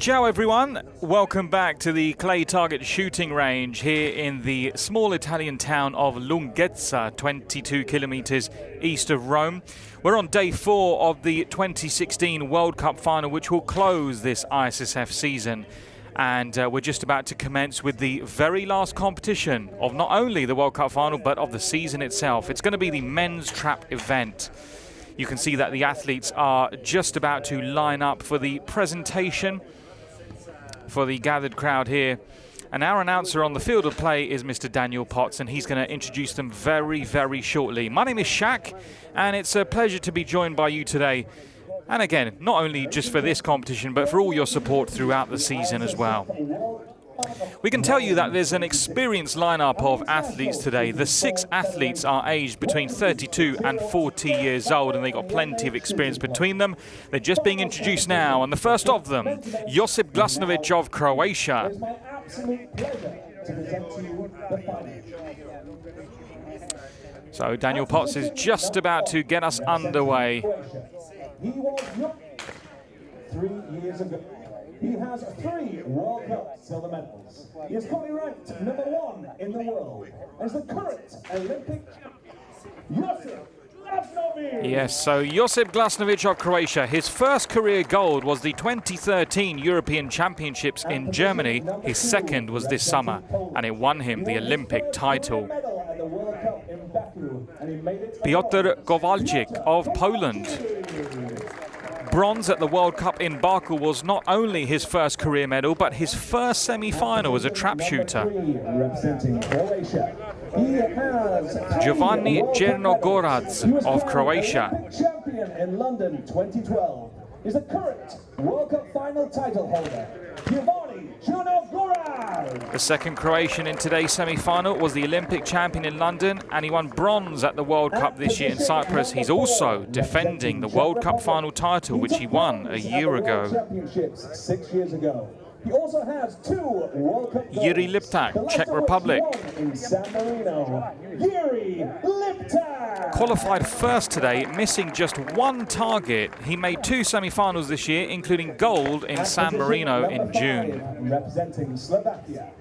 Ciao everyone, welcome back to the clay target shooting range here in the small Italian town of Lunghezza, 22 kilometers east of Rome. We're on day 4 of the 2016 World Cup final, which will close this ISSF season. And we're just about to commence with the very last competition of not only the World Cup final, but of the season itself. It's going to be the men's trap event. You can see that the athletes are just about to line up for the presentation for the gathered crowd here. And our announcer on the field of play is Mr. Daniel Potts, and he's going to introduce them very, very shortly. My name is Shaq, and it's a pleasure to be joined by you today. And again, not only just for this competition, but for all your support throughout the season as well. We can tell you that there's an experienced lineup of athletes today. The 6 athletes are aged between 32 and 40 years old, and they've got plenty of experience between them. They're just being introduced now, and the first of them, Josip Glasnovic of Croatia. So Daniel Potts is just about to get us underway. He was young 3 years ago. He has 3 World Cup silver medals. He is currently ranked #1 in the world as the current Olympic Josip Glasnovic. Yes, so Josip Glasnovic of Croatia. His first career gold was the 2013 European Championships in Germany. His second was this summer, and it won him the Olympic title. Piotr Kowalczyk of Poland. Bronze at the World Cup in Baku was not only his first career medal, but his first semi-final as a trap shooter. Giovanni Czernogorad of Croatia. Champion in London 2012 is the current World Cup final title holder, Giovanni Czernogorad. The second Croatian in today's semi-final was the Olympic champion in London, and he won bronze at the World Cup this year in Cyprus. He's also defending the World Cup final title, which he won a year ago. 6 years ago. He also has 2 World Cup Yuri Liptak, Czech Republic. In San Marino. Yuri Liptak. Qualified first today, missing just 1 target. He made 2 semi-finals this year, including gold in San Marino in June. Representing Slovakia.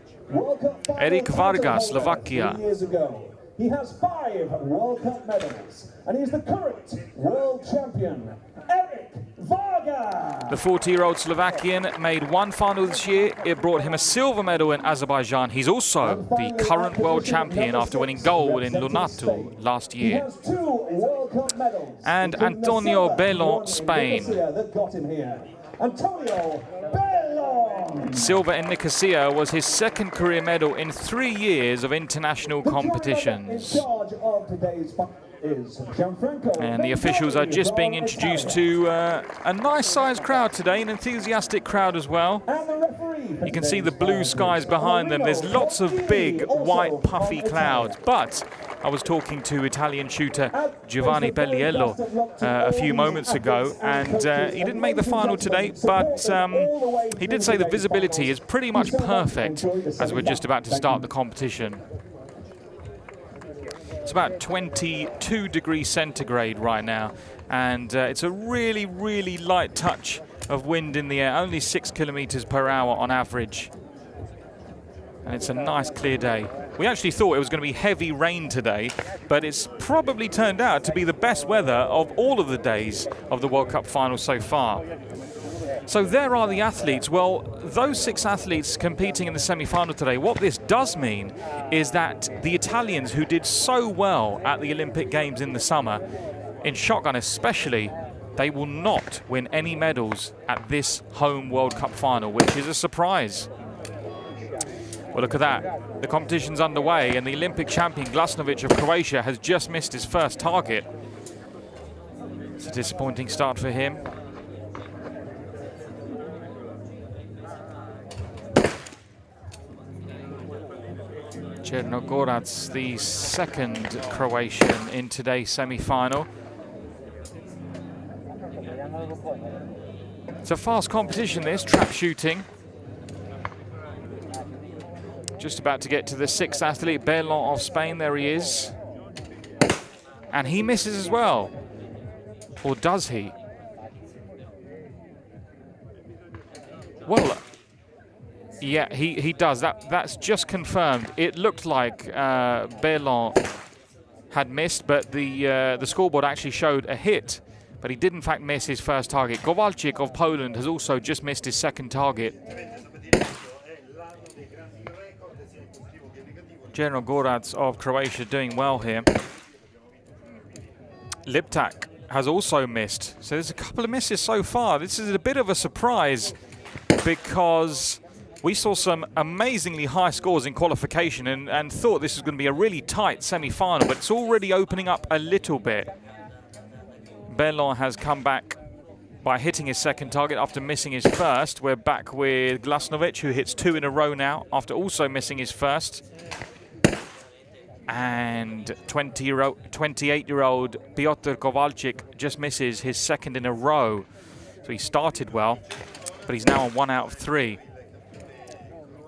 Erik Varga, Slovakia. Years ago. He has 5 World Cup medals, and he's the current world champion, Erik Varga. The 40-year-old Slovakian made 1 final this year. It brought him a silver medal in Azerbaijan. He's also the current world champion after winning gold in Lunatu last year. He has 2 World Cup medals. And Antonio Belon, Spain. That got him here. Antonio Belon. Silver in Nicosia was his second career medal in 3 years of international competitions. And the officials are just being introduced to a nice-sized crowd today, an enthusiastic crowd as well. You can see the blue skies behind them. There's lots of big, white, puffy clouds. But I was talking to Italian shooter Giovanni Belliello a few moments ago, and he didn't make the final today, but he did say the visibility is pretty much perfect as we're just about to start the competition. It's about 22 degrees centigrade right now, and it's a really, really light touch of wind in the air, only 6 kilometers per hour on average. And it's a nice clear day. We actually thought it was going to be heavy rain today, but it's probably turned out to be the best weather of all of the days of the World Cup final so far. So there are the athletes. Well, those 6 athletes competing in the semi-final today, what this does mean is that the Italians who did so well at the Olympic Games in the summer, in shotgun especially, they will not win any medals at this home World Cup final, which is a surprise. Well, look at that. The competition's underway, and the Olympic champion Glasnovic of Croatia has just missed his first target. It's a disappointing start for him. Černogorad's the second Croatian in today's semi-final. It's a fast competition, this, trap shooting. Just about to get to the 6th athlete, Belon of Spain. There he is. And he misses as well. Or does he? Well, yeah, he does. That's just confirmed. It looked like Bellon had missed, but the scoreboard actually showed a hit. But he did in fact miss his first target. Kowalczyk of Poland has also just missed his second target. General Gorac of Croatia doing well here. Liptak has also missed. So there's a couple of misses so far. This is a bit of a surprise because we saw some amazingly high scores in qualification and thought this was going to be a really tight semi-final, but it's already opening up a little bit. Bellon has come back by hitting his second target after missing his first. We're back with Glasnovic, who hits 2 in a row now after also missing his first. And 28-year-old Piotr Kowalczyk just misses his second in a row. So he started well, but he's now on 1 out of 3.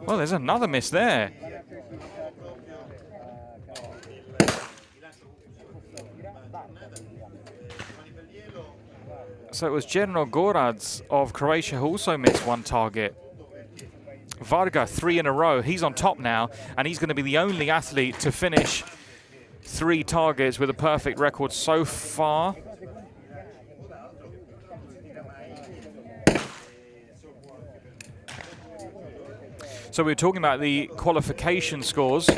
Well, there's another miss there. So it was General Gorac of Croatia who also missed 1 target. Varga, 3 in a row. He's on top now, and he's going to be the only athlete to finish 3 targets with a perfect record so far. So we're talking about the qualification scores.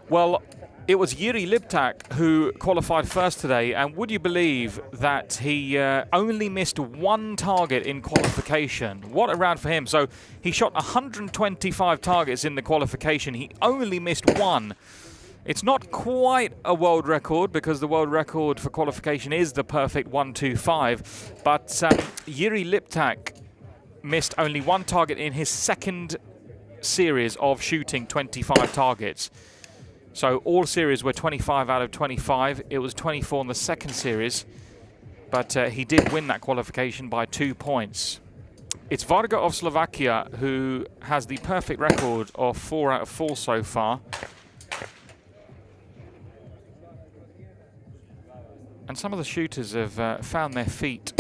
Well, it was Jiří Liptak who qualified first today, and would you believe that he only missed 1 target in qualification? What a round for him. So he shot 125 targets in the qualification. He only missed 1. It's not quite a world record because the world record for qualification is the perfect 125, but Jiří Liptak missed only 1 target in his second series of shooting 25 targets. So all series were 25 out of 25. It was 24 in the second series, but he did win that qualification by 2 points. It's Varga of Slovakia who has the perfect record of 4 out of 4 so far. And some of the shooters have found their feet.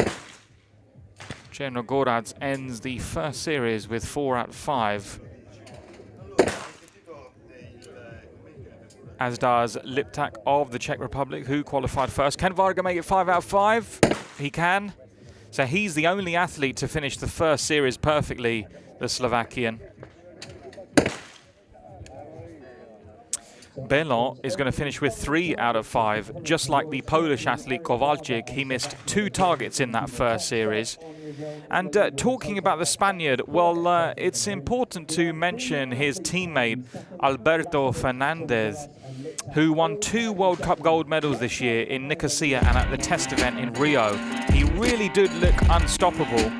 General Gorac ends the first series with 4 out of 5. As does Liptak of the Czech Republic, who qualified first. Can Varga make it 5 out of 5? He can. So he's the only athlete to finish the first series perfectly, the Slovakian. Bellon is going to finish with 3 out of 5. Just like the Polish athlete Kowalczyk, he missed 2 targets in that first series. And talking about the Spaniard, well, it's important to mention his teammate, Alberto Fernandez, who won 2 World Cup gold medals this year in Nicosia and at the test event in Rio. He really did look unstoppable.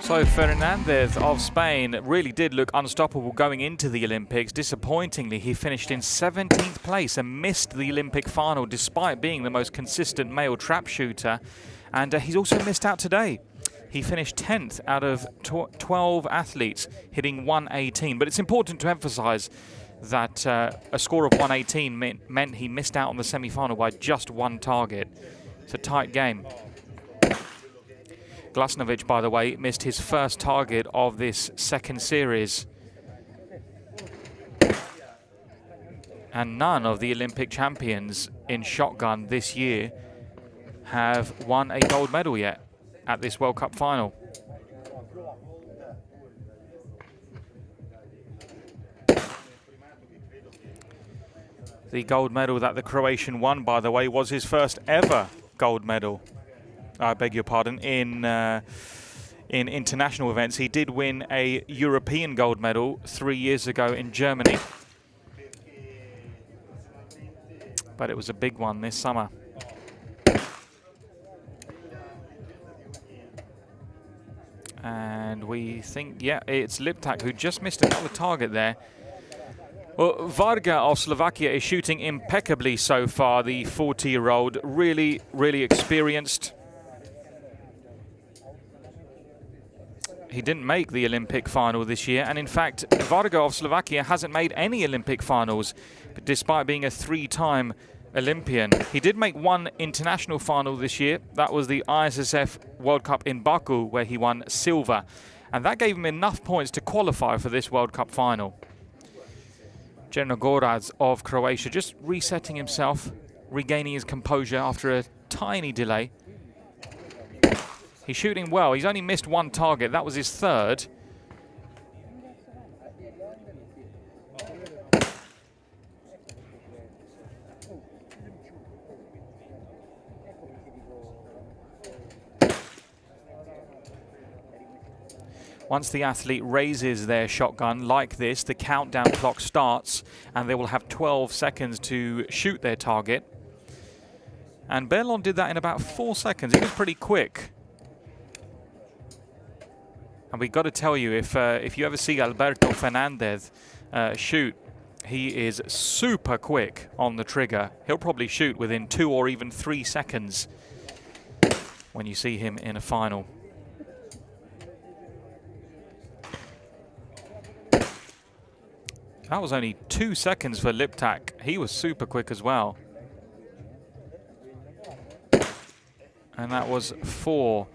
So Fernandez of Spain really did look unstoppable going into the Olympics. Disappointingly, he finished in 17th place and missed the Olympic final despite being the most consistent male trap shooter. And he's also missed out today. He finished 10th out of 12 athletes, hitting 118. But it's important to emphasize that a score of 118 meant he missed out on the semi-final by just 1 target. It's a tight game. Glasnovic, by the way, missed his first target of this second series. And none of the Olympic champions in shotgun this year have won a gold medal yet at this World Cup final. The gold medal that the Croatian won, by the way, was his first ever gold medal. I beg your pardon, in international events. He did win a European gold medal 3 years ago in Germany. But it was a big one this summer. And we think, yeah, it's Liptak who just missed another target there. Well, Varga of Slovakia is shooting impeccably so far, the 40-year-old. Really, really experienced. He didn't make the Olympic final this year, and in fact, Varga of Slovakia hasn't made any Olympic finals, despite being a 3-time Olympian. He did make one international final this year. That was the ISSF World Cup in Baku, where he won silver. And that gave him enough points to qualify for this World Cup final. Gorad of Croatia just resetting himself, regaining his composure after a tiny delay. He's shooting well. He's only missed one target. That was his third. Once the athlete raises their shotgun like this, the countdown clock starts and they will have 12 seconds to shoot their target. And Berlon did that in about 4 seconds. He was pretty quick. And we've got to tell you, if you ever see Alberto Fernandez shoot, he is super quick on the trigger. He'll probably shoot within 2 or even 3 seconds when you see him in a final. That was only 2 seconds for Liptak. He was super quick as well. And that was 4.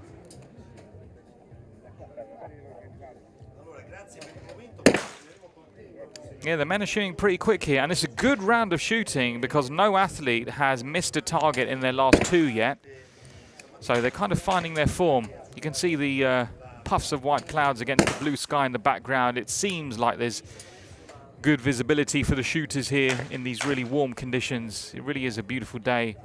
Yeah, the men are shooting pretty quick here, and it's a good round of shooting because no athlete has missed a target in their last 2 yet. So they're kind of finding their form. You can see the puffs of white clouds against the blue sky in the background. It seems like there's good visibility for the shooters here in these really warm conditions. It really is a beautiful day.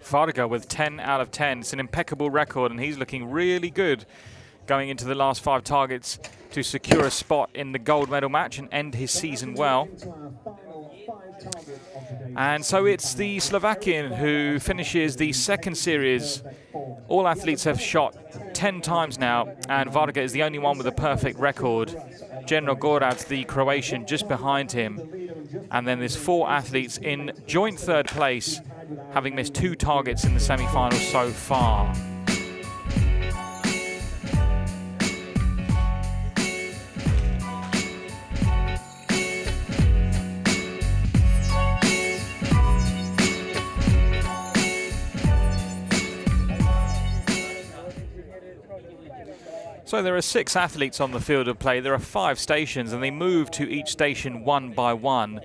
Varga with 10 out of 10. It's an impeccable record, and he's looking really good going into the last 5 targets to secure a spot in the gold medal match and end his season well. And so it's the Slovakian who finishes the second series. All athletes have shot 10 times now, and Varga is the only one with a perfect record. Gorad, the Croatian, just behind him. And then there's 4 athletes in joint third place, having missed 2 targets in the semi-finals so far. So there are 6 athletes on the field of play. There are 5 stations, and they move to each station one by one.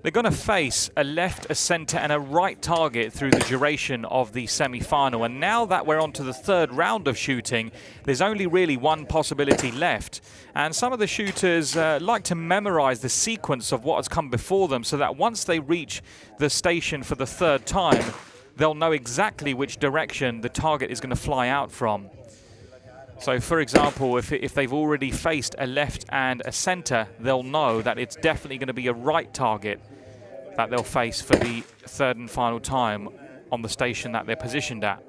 They're going to face a left, a centre and a right target through the duration of the semi-final. And now that we're on to the 3rd round of shooting, there's only really one possibility left. And some of the shooters like to memorise the sequence of what has come before them, so that once they reach the station for the 3rd time, they'll know exactly which direction the target is going to fly out from. So, for example, if they've already faced a left and a centre, they'll know that it's definitely going to be a right target that they'll face for the 3rd and final time on the station that they're positioned at.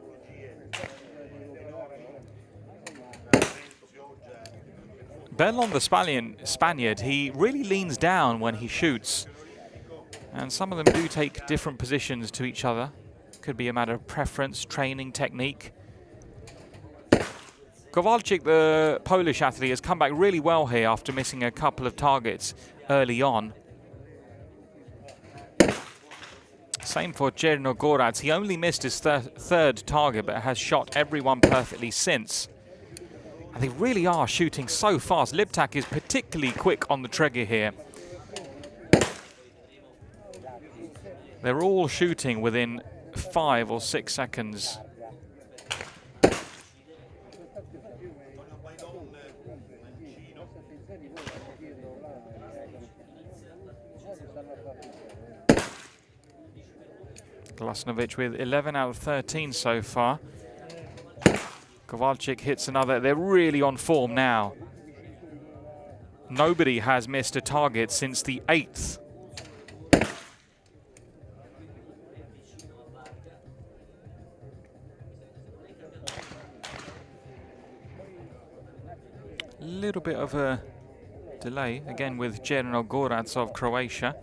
Berlon, the Spaniard, he really leans down when he shoots. And some of them do take different positions to each other. Could be a matter of preference, training, technique. Kowalczyk, the Polish athlete, has come back really well here after missing a couple of targets early on. Same for Gorad. He only missed his 3rd target, but has shot everyone perfectly since. And they really are shooting so fast. Liptak is particularly quick on the trigger here. They're all shooting within 5 or 6 seconds. Glasnovic with 11 out of 13 so far. Kowalczyk hits another. They're really on form now. Nobody has missed a target since the 8th. little bit of a delay, again with Jerno Gorac of Croatia.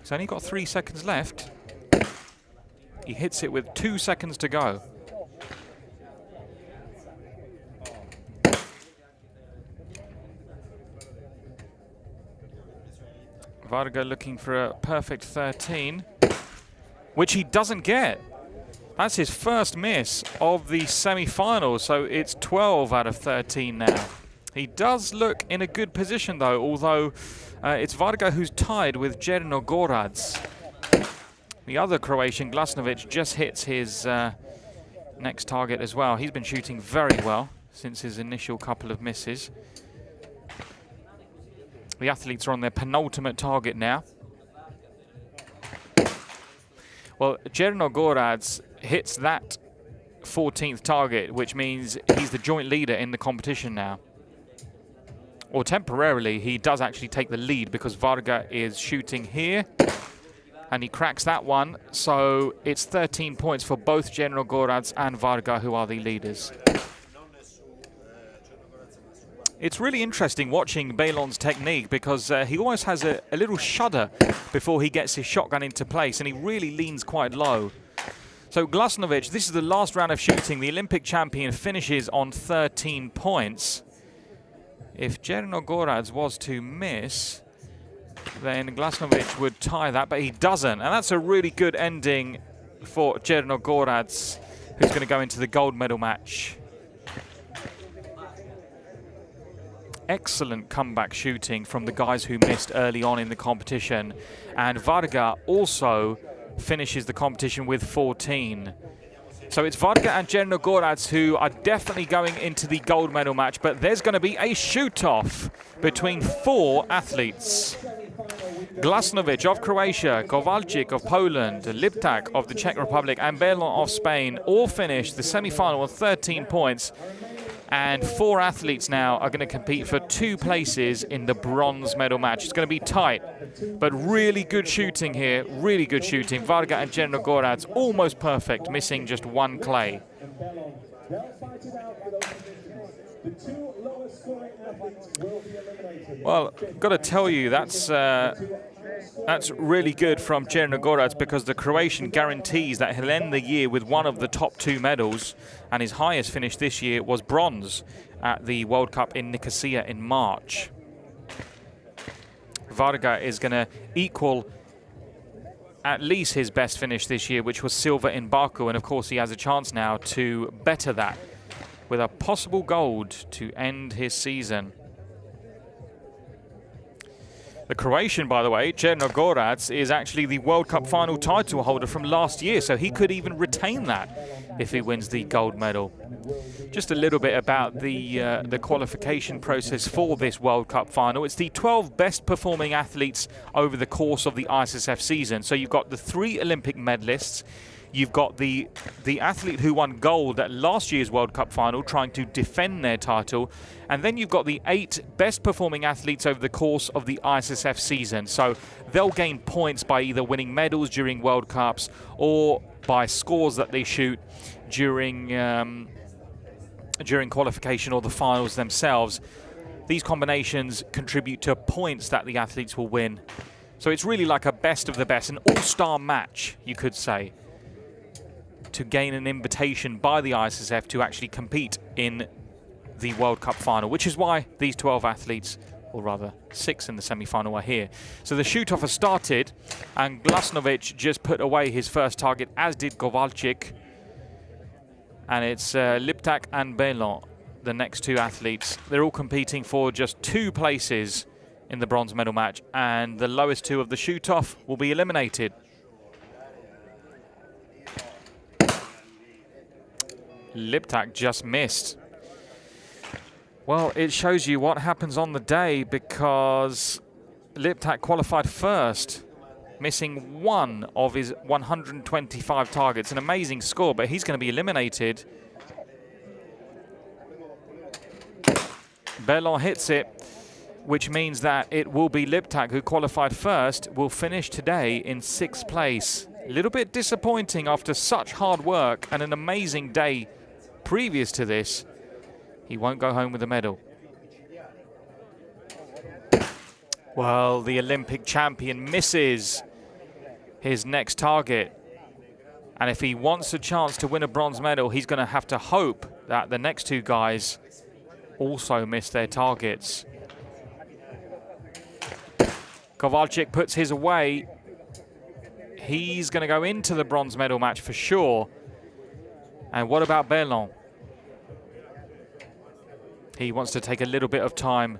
He's only got 3 seconds left. He hits it with 2 seconds to go. Varga looking for a perfect 13, which he doesn't get. That's his first miss of the semi-final, so it's 12 out of 13 now. He does look in a good position though, although it's Varga who's tied with Jerno Gorac. The other Croatian, Glasnovic, just hits his next target as well. He's been shooting very well since his initial couple of misses. The athletes are on their penultimate target now. Well, Jerno Gorac hits that 14th target, which means he's the joint leader in the competition now. Or temporarily, he does actually take the lead because Varga is shooting here. And he cracks that one. So it's 13 points for both Jerno Gorac and Varga, who are the leaders. It's really interesting watching Belon's technique because he always has a little shudder before he gets his shotgun into place, and he really leans quite low. So Glasnovic, this is the last round of shooting. The Olympic champion finishes on 13 points. If Jerno Gorac was to miss, then Glasnovic would tie that, but he doesn't. And that's a really good ending for Jerno Gorac, who's going to go into the gold medal match. Excellent comeback shooting from the guys who missed early on in the competition. And Varga also finishes the competition with 14. So it's Varga and Jerno Gorac who are definitely going into the gold medal match, but there's going to be a shoot-off between 4 athletes. Glasnovic of Croatia, Kowalczyk of Poland, Liptak of the Czech Republic, and Belon of Spain all finished the semi-final with 13 points. And 4 athletes now are going to compete for 2 places in the bronze medal match. It's going to be tight, but really good shooting here. Really good shooting. Varga and Jerno Gorac almost perfect, missing just 1 clay. Well, got to tell you, that's really good from Jerno Gorac because the Croatian guarantees that he'll end the year with one of the top 2 medals, and his highest finish this year was bronze at the World Cup in Nicosia in March. Varga is going to equal at least his best finish this year, which was silver in Baku, and of course he has a chance now to better that with a possible gold to end his season. The Croatian, by the way, Jerno Gorac, is actually the World Cup final title holder from last year, so he could even retain that if he wins the gold medal. Just a little bit about the qualification process for this World Cup final. It's the 12 best performing athletes over the course of the ISSF season. So you've got the 3 Olympic medalists. You've got the athlete who won gold at last year's World Cup final trying to defend their title. And then you've got the 8 best performing athletes over the course of the ISSF season. So they'll gain points by either winning medals during World Cups or by scores that they shoot during qualification or the finals themselves. These combinations contribute to points that the athletes will win. So it's really like a best of the best, an all-star match, you could say, to gain an invitation by the ISSF to actually compete in the World Cup final, which is why these 12 athletes, or rather 6 in the semi-final, are here. So the shoot-off has started, and Glasnovic just put away his first target, as did Kowalczyk. And it's Liptak and Belon, the next 2 athletes. They're all competing for just 2 places in the bronze medal match, and the lowest 2 of the shoot-off will be eliminated. Liptak just missed. Well, it shows you what happens on the day because Liptak qualified first, missing 1 of his 125 targets. An amazing score, but he's going to be eliminated. Belon hits it, which means that it will be Liptak, who qualified first, will finish today in 6th place. A little bit disappointing after such hard work and an amazing day previous to this. he won't go home with a medal. Well, the Olympic champion misses his next target. And if he wants a chance to win a bronze medal, he's going to have to hope that the next two guys also miss their targets. Kowalczyk puts his away. He's going to go into the bronze medal match for sure. And what about Berlon? He wants to take a little bit of time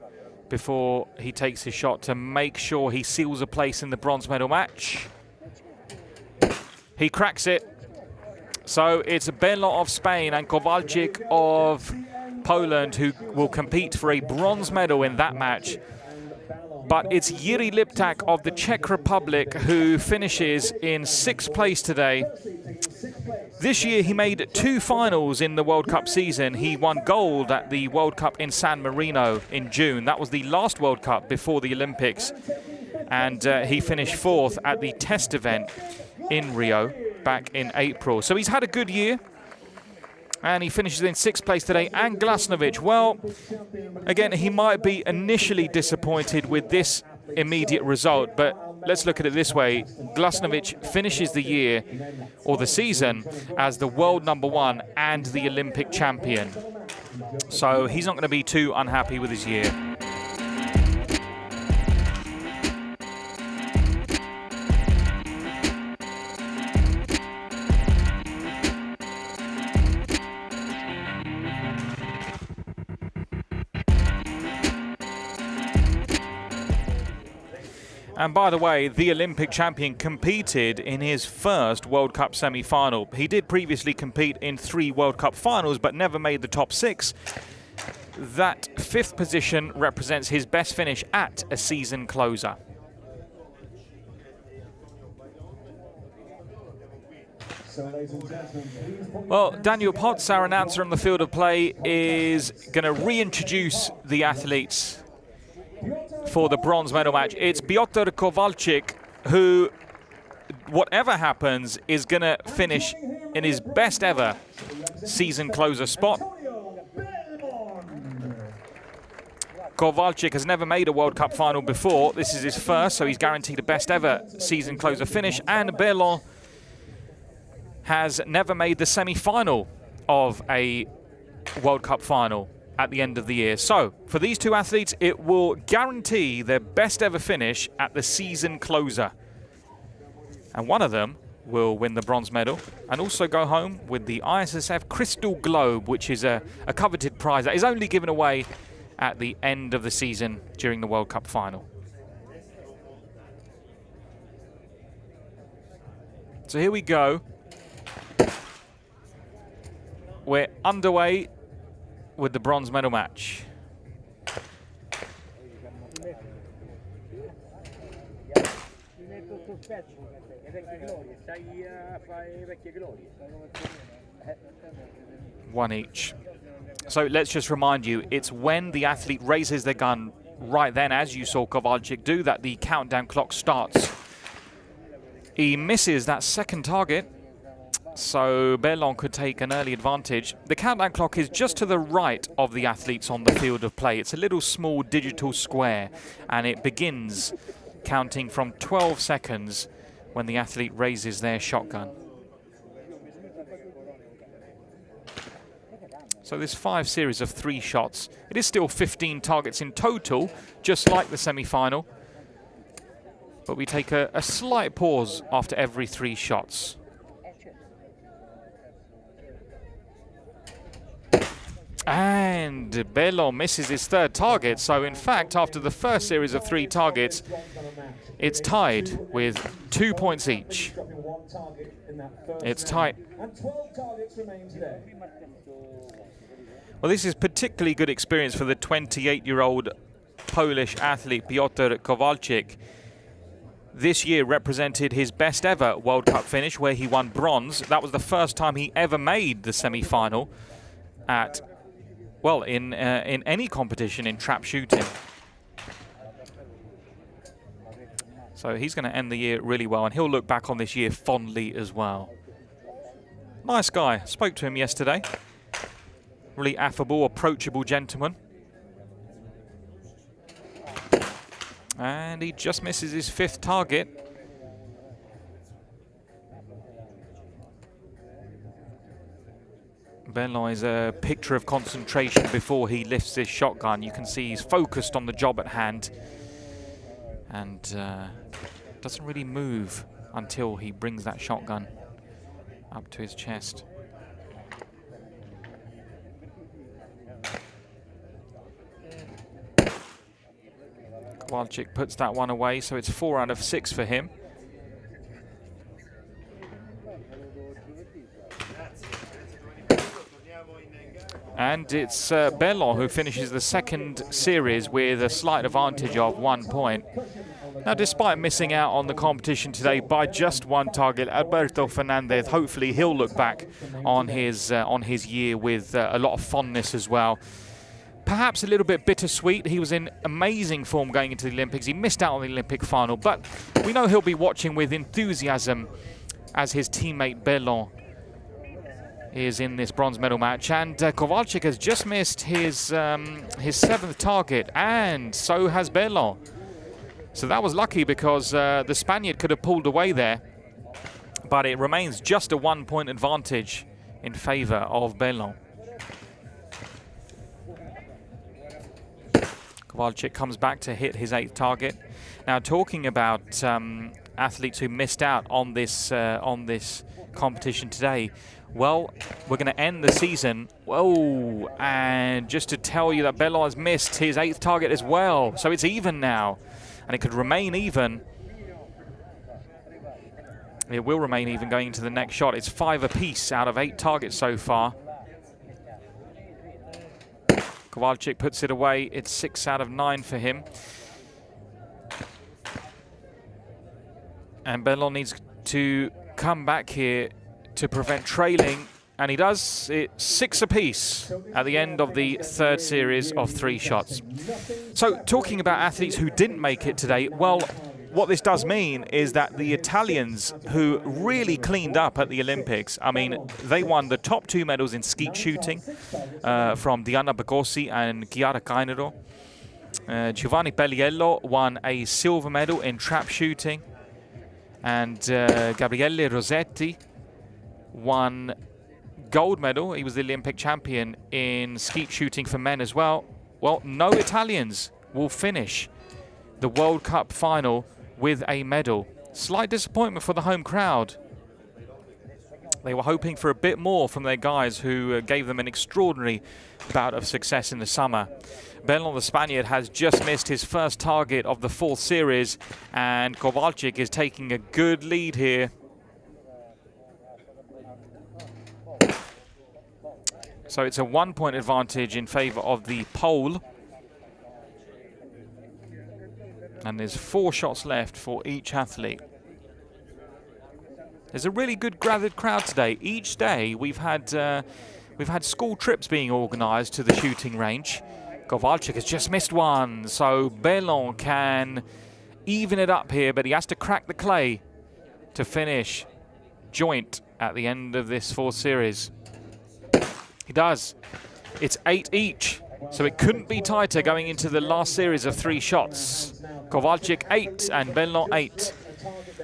before he takes his shot to make sure he seals a place in the bronze medal match. He cracks it. So it's Berlon of Spain and Kowalczyk of Poland who will compete for a bronze medal in that match. But it's Jiří Lipták of the Czech Republic who finishes in 6th place today. This year he made 2 finals in the World Cup season. He won gold at the World Cup in San Marino in June. That was the last World Cup before the Olympics. And he finished 4th at the test event in Rio back in April. So he's had a good year. And he finishes in 6th place today. And Glasnovic, well, again, he might be initially disappointed with this immediate result, but let's look at it this way. Glasnovic finishes the year, or the season, as the world #1 and the Olympic champion. So he's not going to be too unhappy with his year. And by the way, the Olympic champion competed in his first World Cup semi-final. He did previously compete in 3 World Cup finals, but never made the top 6. That 5th position represents his best finish at a season closer. Well, Daniel Potts, our announcer on the field of play, is going to reintroduce the athletes for the bronze medal match. It's Piotr Kowalczyk who, whatever happens, is going to finish in his best ever season closer spot. Kowalczyk has never made a World Cup final before. This is his first, so he's guaranteed a best ever season closer finish. And Berlon has never made the semi-final of a World Cup final at the end of the year. So for these two athletes, it will guarantee their best ever finish at the season closer. And one of them will win the bronze medal and also go home with the ISSF Crystal Globe, which is a coveted prize that is only given away at the end of the season during the World Cup final. So here we go. We're underway with the bronze medal match. One each. So let's just remind you, it's when the athlete raises their gun right then, as you saw Kowalczyk do, that the countdown clock starts. He misses that second target, so Berlon could take an early advantage. The countdown clock is just to the right of the athletes on the field of play. It's a little small digital square, and it begins counting from 12 seconds when the athlete raises their shotgun. So there's 5 series of 3 shots. It is still 15 targets in total, just like the semi-final. But we take a slight pause after every 3 shots. And Berlon misses his 3rd target. So in fact, after the first series of 3 targets, it's tied with 2 points each. It's tight. Well, this is particularly good experience for the 28-year-old Polish athlete Piotr Kowalczyk. This year represented his best ever World Cup finish, where he won bronze. That was the first time he ever made the semi-final at, well, in any competition in trap shooting. So he's going to end the year really well, and he'll look back on this year fondly as well. Nice guy. Spoke to him yesterday. Really affable, approachable gentleman. And he just misses his 5th target. Bellon is a picture of concentration before he lifts his shotgun. You can see he's focused on the job at hand and doesn't really move until he brings that shotgun up to his chest. Kowalczyk puts that one away, so it's 4 out of 6 for him. And it's Bellon who finishes the 2nd series with a slight advantage of 1 point. Now, despite missing out on the competition today by just 1 target, Alberto Fernandez, hopefully he'll look back on his year with a lot of fondness as well. Perhaps a little bit bittersweet. He was in amazing form going into the Olympics. He missed out on the Olympic final, but we know he'll be watching with enthusiasm as his teammate Bellon is in this bronze medal match. And Kowalczyk has just missed his 7th target, and so has Bellon. So that was lucky because the Spaniard could have pulled away there, but it remains just a 1-point advantage in favour of Bellon. Kowalczyk comes back to hit his 8th target. Now, talking about athletes who missed out on this competition today, well, we're going to end the season. Whoa, and just to tell you that Bellon has missed his 8th target as well. So it's even now, and it could remain even. It will remain even going into the next shot. It's 5 apiece out of 8 targets so far. Kowalczyk puts it away. It's 6 out of 9 for him. And Bellon needs to come back here to prevent trailing, and he does. It's 6 apiece at the end of the 3rd series of 3 shots. So, talking about athletes who didn't make it today, well, what this does mean is that the Italians, who really cleaned up at the Olympics, I mean, they won the top 2 medals in skeet shooting from Diana Bagossi and Chiara Cainero. Giovanni Pelliello won a silver medal in trap shooting, and Gabriele Rossetti won gold medal. He was the Olympic champion in skeet shooting for men as well. Well, no Italians will finish the World Cup final with a medal. Slight disappointment for the home crowd. They were hoping for a bit more from their guys who gave them an extraordinary bout of success in the summer. Bellon, the Spaniard, has just missed his 1st target of the 4th series, and Kowalczyk is taking a good lead here. So it's a 1-point advantage in favour of the Pole. And there's 4 shots left for each athlete. There's a really good gathered crowd today. Each day we've had school trips being organised to the shooting range. Kowalczyk has just missed one, so Bellon can even it up here, but he has to crack the clay to finish joint at the end of this 4th series. He does. It's 8 each, so it couldn't be tighter going into the last series of 3 shots. Kowalczyk 8 and Bellon 8.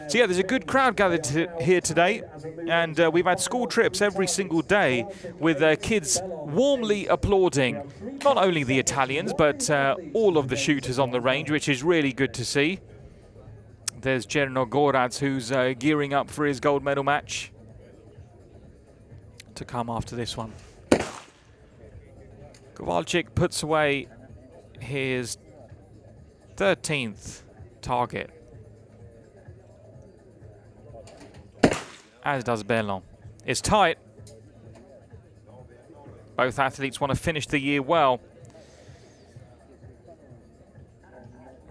So yeah, there's a good crowd gathered here today, and we've had school trips every single day with kids warmly applauding not only the Italians but all of the shooters on the range, which is really good to see. There's Cherno Gorac, who's gearing up for his gold medal match to come after this one. Kowalczyk puts away his 13th target, as does Bellon. It's tight. Both athletes want to finish the year well.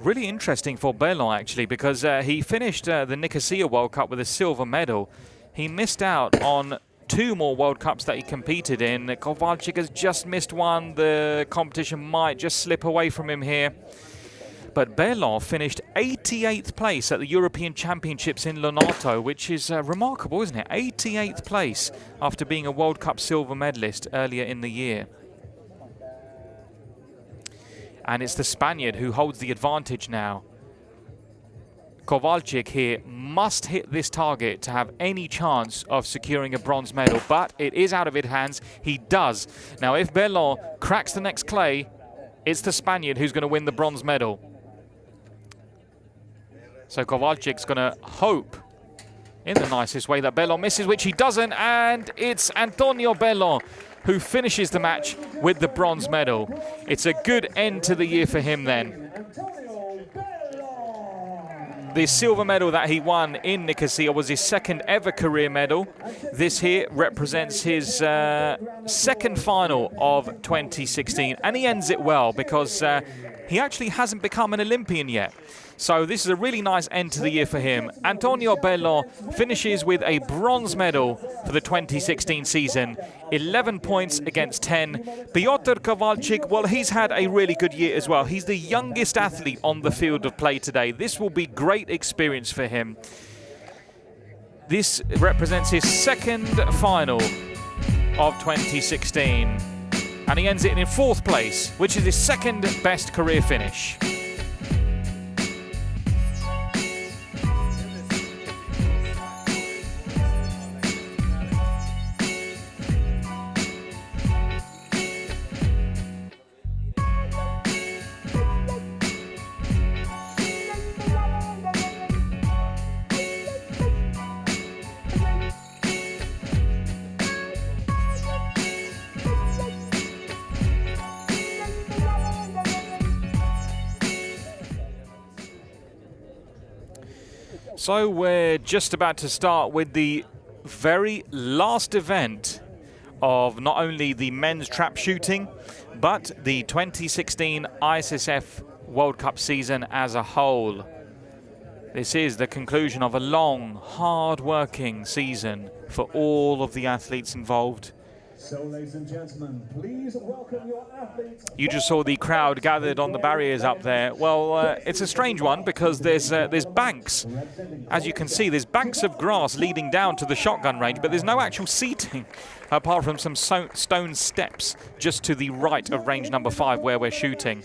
Really interesting for Bellon, actually, because he finished the Nicosia World Cup with a silver medal. He missed out on 2 more World Cups that he competed in. Kowalczyk has just missed one. The competition might just slip away from him here. But Bellon finished 88th place at the European Championships in Lonato, which is remarkable, isn't it? 88th place after being a World Cup silver medalist earlier in the year. And it's the Spaniard who holds the advantage now. Kowalczyk here must hit this target to have any chance of securing a bronze medal, but it is out of his hands. He does. Now, if Bellon cracks the next clay, it's the Spaniard who's going to win the bronze medal. So Kowalczyk's going to hope in the nicest way that Bellon misses, which he doesn't, and it's Antonio Bellon who finishes the match with the bronze medal. It's a good end to the year for him then. The silver medal that he won in Nicosia was his second ever career medal. This here represents his second final of 2016, and he ends it well because he actually hasn't become an Olympian yet. So this is a really nice end to the year for him. Antonio Bellon finishes with a bronze medal for the 2016 season. 11 points against 10. Piotr Kowalczyk, well, he's had a really good year as well. He's the youngest athlete on the field of play today. This will be great experience for him. This represents his second final of 2016. And he ends it in fourth place, which is his second best career finish. So we're just about to start with the very last event of not only the men's trap shooting, but the 2016 ISSF World Cup season as a whole. This is the conclusion of a long, hard-working season for all of the athletes involved. So, ladies and gentlemen, please welcome your athletes. You just saw the crowd gathered on the barriers up there. Well, it's a strange one because there's banks. As you can see, there's banks of grass leading down to the shotgun range, but there's no actual seating apart from some stone steps just to the right of range number 5 where we're shooting.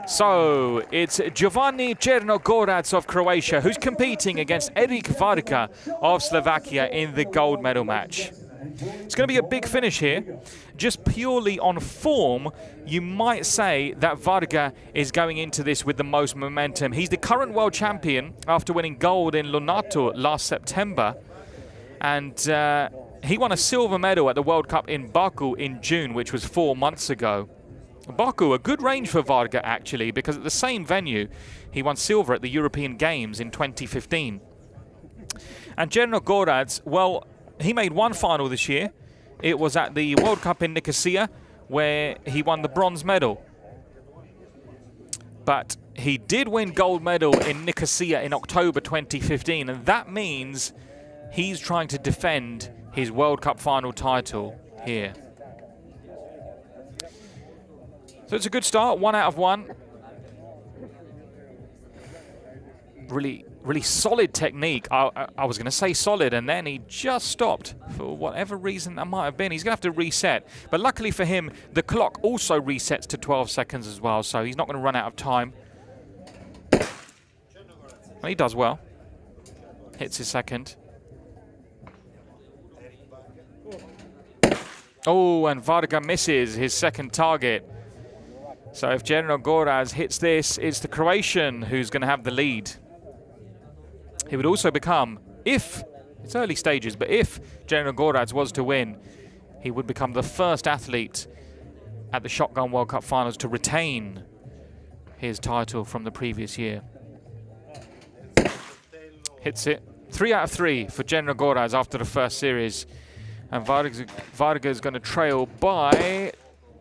So it's Giovanni Černogorac of Croatia who's competing against Erik Varga of Slovakia in the gold medal match. It's going to be a big finish here. Just purely on form, you might say that Varga is going into this with the most momentum. He's the current world champion after winning gold in Lonato last September. And he won a silver medal at the World Cup in Baku in June, which was 4 months ago. Baku, a good range for Varga actually, because at the same venue he won silver at the European Games in 2015. And Černogorac, well, he made one final this year. It was at the World Cup in Nicosia where he won the bronze medal. But he did win gold medal in Nicosia in October 2015, and that means he's trying to defend his World Cup final title here. So it's a good start, 1 out of 1. Really solid technique. I was going to say solid, and then he just stopped for whatever reason that might have been. He's going to have to reset. But luckily for him, the clock also resets to 12 seconds as well, so he's not going to run out of time. And he does well. Hits his second. Oh, and Varga misses his second target. So if Černogorac hits this, it's the Croatian who's going to have the lead. He would also become, if, it's early stages, but if Černogorac was to win, he would become the first athlete at the Shotgun World Cup Finals to retain his title from the previous year. Hits it. 3 out of 3 for Černogorac after the first series. And Varga is going to trail by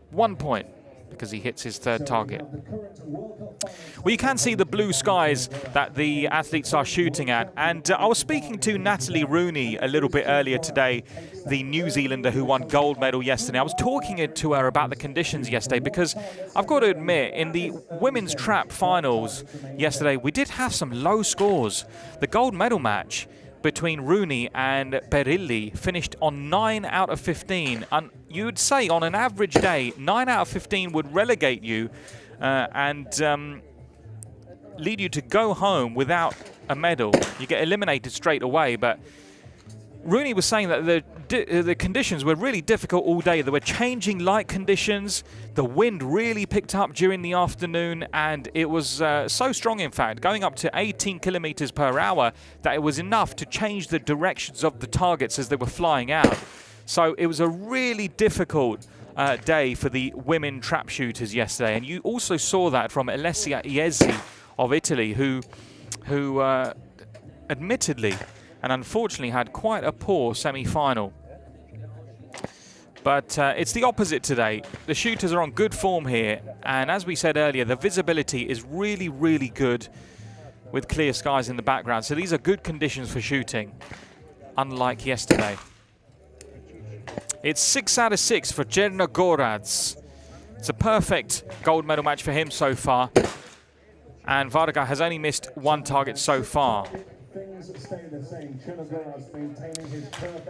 1 point, because he hits his third target. Well, you can see the blue skies that the athletes are shooting at. And I was speaking to Natalie Rooney a little bit earlier today, the New Zealander who won gold medal yesterday. I was talking to her about the conditions yesterday because I've got to admit, in the women's trap finals yesterday, we did have some low scores. The gold medal match between Rooney and Perilli finished on 9 out of 15. And you would say on an average day, 9 out of 15 would relegate you and lead you to go home without a medal. You get eliminated straight away, but Rooney was saying that the conditions were really difficult all day. There were changing light conditions. The wind really picked up during the afternoon, and it was so strong, in fact, going up to 18 kilometers per hour, that it was enough to change the directions of the targets as they were flying out. So it was a really difficult day for the women trap shooters yesterday. And you also saw that from Alessia Iesi of Italy, who admittedly and unfortunately had quite a poor semi-final. But it's the opposite today. The shooters are on good form here, and as we said earlier, the visibility is really, really good with clear skies in the background. So these are good conditions for shooting, unlike yesterday. It's 6 out of 6 for Černogorac. It's a perfect gold medal match for him so far, and Varga has only missed one target so far.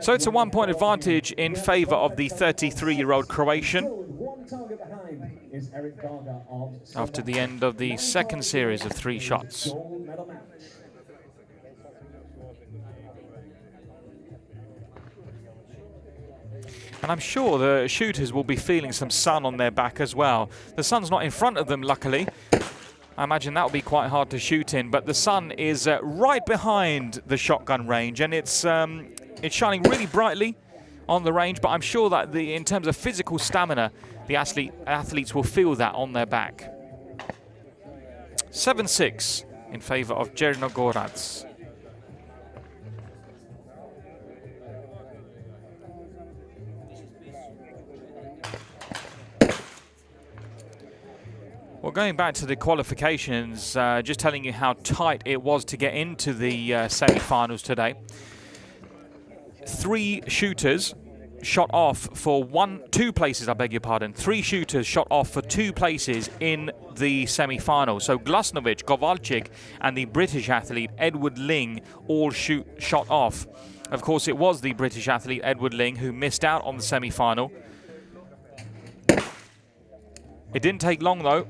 So it's a 1-point advantage in favour of the 33-year-old Croatian after the end of the second series of 3 shots. And I'm sure the shooters will be feeling some sun on their back as well. The sun's not in front of them, luckily. I imagine that will be quite hard to shoot in, but the sun is right behind the shotgun range, and it's shining really brightly on the range, but I'm sure that in terms of physical stamina, the athletes will feel that on their back. 7-6 in favour of Černogorac. Well, going back to the qualifications, just telling you how tight it was to get into the semi-finals today. 3 shooters shot off for 2 places, I beg your pardon. 3 shooters shot off for 2 places in the semi-final. So Glasnovic, Kowalczyk and the British athlete Edward Ling all shot off. Of course, it was the British athlete Edward Ling who missed out on the semi-final. It didn't take long, though.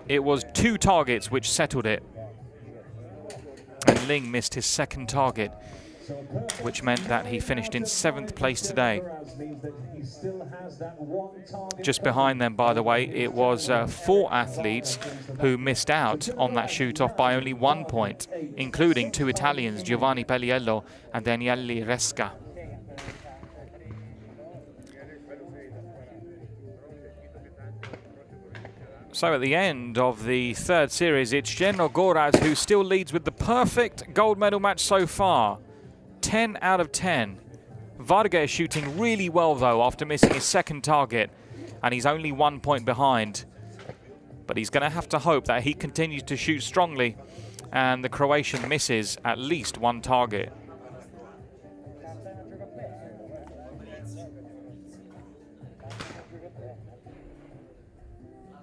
It was 2 targets which settled it. And Ling missed his second target, which meant that he finished in 7th place today. Just behind them, by the way, it was 4 athletes who missed out on that shoot-off by only 1 point, including 2 Italians, Giovanni Pelliello and Daniele Resca. So at the end of the 3rd series, it's Černogorac who still leads with the perfect gold medal match so far. 10 out of 10. Varga is shooting really well, though, after missing his second target, and he's only 1 point behind. But he's going to have to hope that he continues to shoot strongly and the Croatian misses at least 1 target.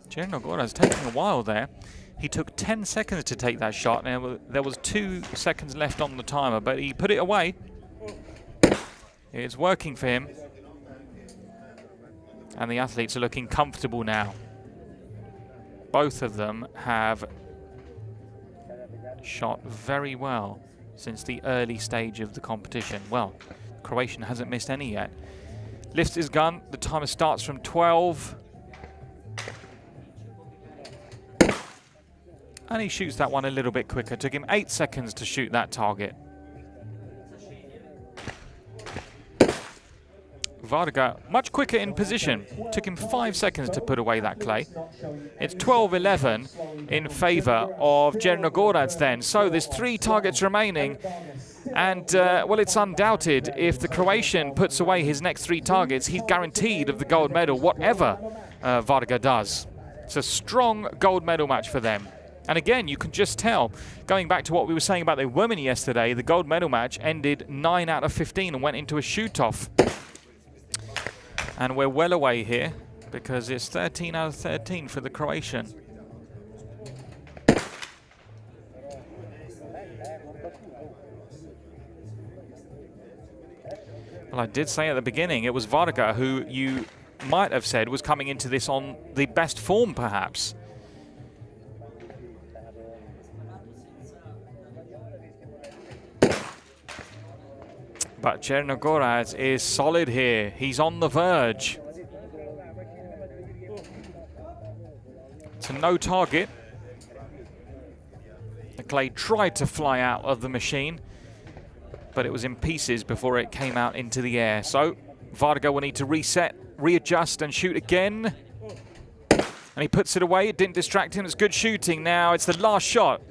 Černogorac taking a while there. He took 10 seconds to take that shot, and there was 2 seconds left on the timer, but he put it away. It's working for him. And the athletes are looking comfortable now. Both of them have shot very well since the early stage of the competition. Well, Croatian hasn't missed any yet. Lifts his gun. The timer starts from 12. And he shoots that one a little bit quicker. Took him 8 seconds to shoot that target. Varga much quicker in position. Took him 5 seconds to put away that clay. It's 12-11 in favour of Černogorac then. So there's 3 targets remaining. And, well, it's undoubted if the Croatian puts away his next 3 targets, he's guaranteed of the gold medal, whatever Varga does. It's a strong gold medal match for them. And again, you can just tell, going back to what we were saying about the women yesterday, the gold medal match ended 9 out of 15 and went into a shoot-off. And we're well away here because it's 13 out of 13 for the Croatian. Well, I did say at the beginning it was Varga who you might have said was coming into this on the best form, perhaps. But Chernogorad is solid here. He's on the verge. It's a no target. The clay tried to fly out of the machine, but it was in pieces before it came out into the air. So Varga will need to reset, readjust, and shoot again. And he puts it away. It didn't distract him. It's good shooting. Now it's the last shot.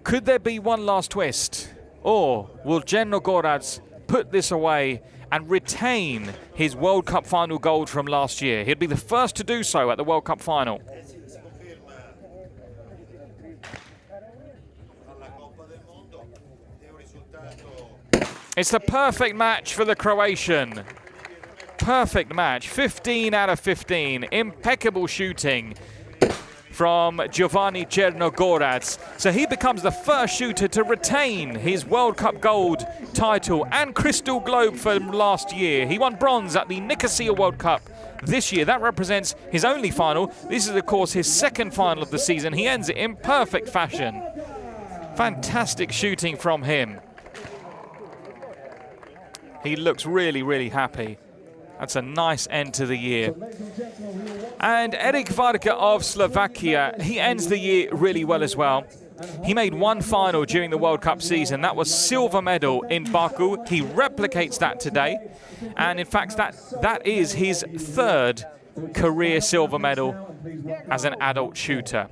Could there be one last twist? Or will Chernogorad put this away and retain his World Cup final gold from last year? He'd be the first to do so at the World Cup final. It's the perfect match for the Croatian. Perfect match. 15 out of 15. Impeccable shooting from Giovanni Chernogorad. So he becomes the first shooter to retain his World Cup gold title and Crystal Globe from last year. He won bronze at the Nicosia World Cup this year. That represents his only final. This is, of course, his second final of the season. He ends it in perfect fashion. Fantastic shooting from him. He looks really, really happy. That's a nice end to the year. And Erik Varga of Slovakia, he ends the year really well as well. He made one final during the World Cup season. That was silver medal in Baku. He replicates that today. And in fact, that is his third career silver medal as an adult shooter.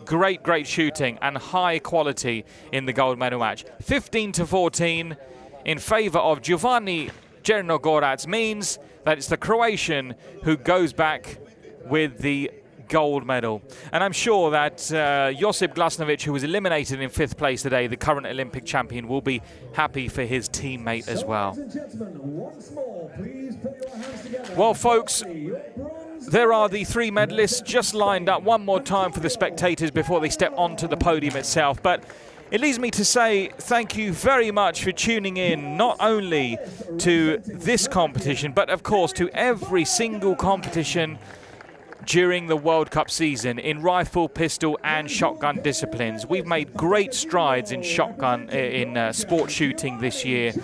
Great, great shooting and high quality in the gold medal match. 15-14 in favor of Giovanni Chernogorad means that it's the Croatian who goes back with the gold medal. And I'm sure that Josip Glasnovic, who was eliminated in 5th place today, the current Olympic champion, will be happy for his teammate as well. Well, folks, there are the 3 medalists just lined up one more time for the spectators before they step onto the podium itself. But it leaves me to say thank you very much for tuning in, not only to this competition, but of course to every single competition during the World Cup season in rifle, pistol and shotgun disciplines. We've made great strides in shotgun, in sport shooting this year.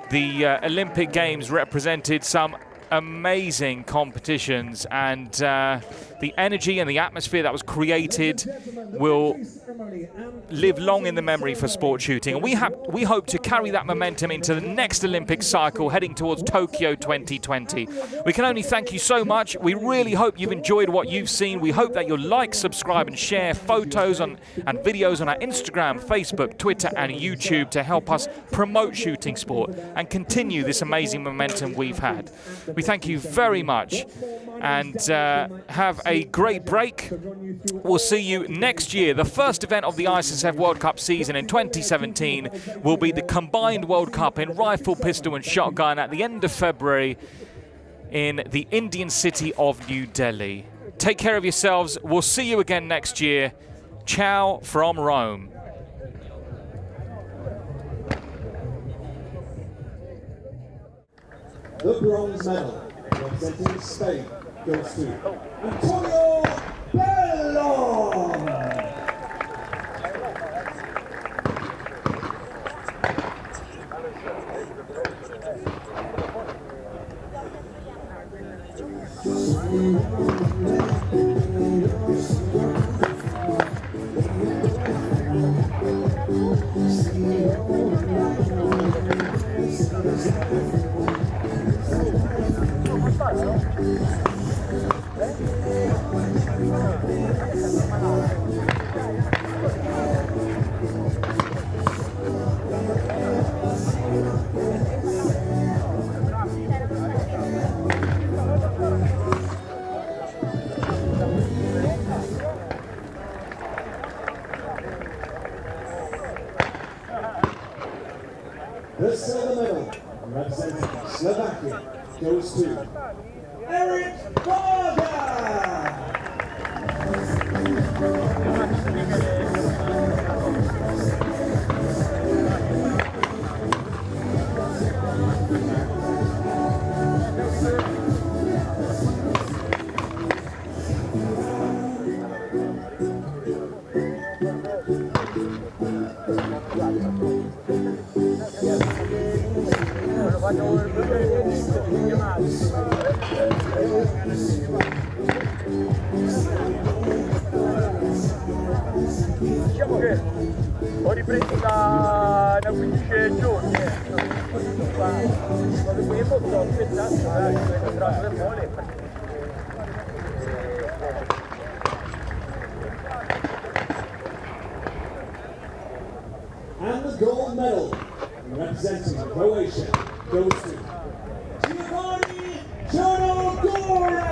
The Olympic Games represented some amazing competitions, and the energy and the atmosphere that was created will live long in the memory for sport shooting. And we hope to carry that momentum into the next Olympic cycle heading towards Tokyo 2020. We can only thank you so much. We really hope you've enjoyed what you've seen. We hope that you'll like, subscribe and share photos and videos on our Instagram, Facebook, Twitter and YouTube to help us promote shooting sport and continue this amazing momentum we've had. We thank you very much and have a great break. We'll see you next year. The first event of the ISSF World Cup season in 2017 will be the combined World Cup in rifle, pistol and shotgun at the end of February in the Indian city of New Delhi. Take care of yourselves. We'll see you again next year. Ciao from Rome. The bronze medal representing Spain goes to Antonio Bello. The silver medal representing Slovakia goes to Erik Varga. Diciamo che ho ripreso da 15 giorni, quando qui è molto aspettato, ho incontrato le mole. And the gold medal, representing Croatia, goes to Giovanni Čornogora!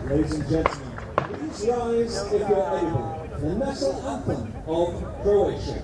Ladies and gentlemen, please rise if you're able. The national anthem of Croatia.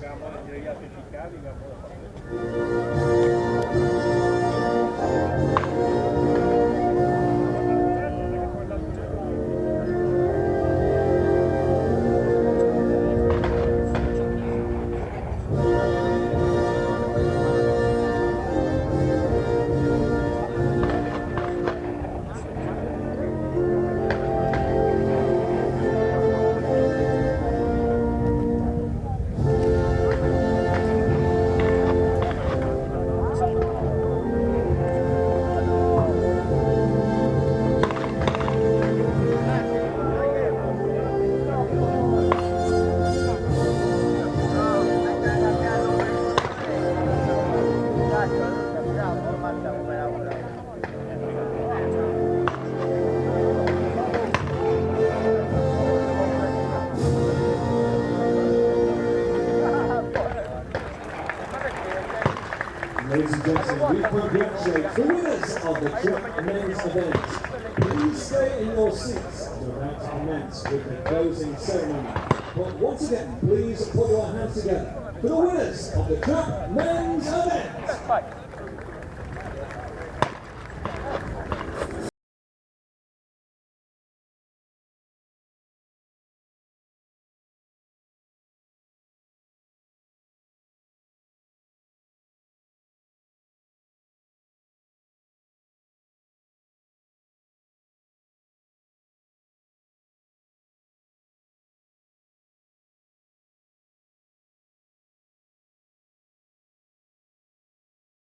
Ladies and gentlemen, we congratulate the winners of the Trip Men's event. Please stay in your seats. We're about to commence with the closing ceremony. But once again, please put your hands together for the winners of the Trip Men's event.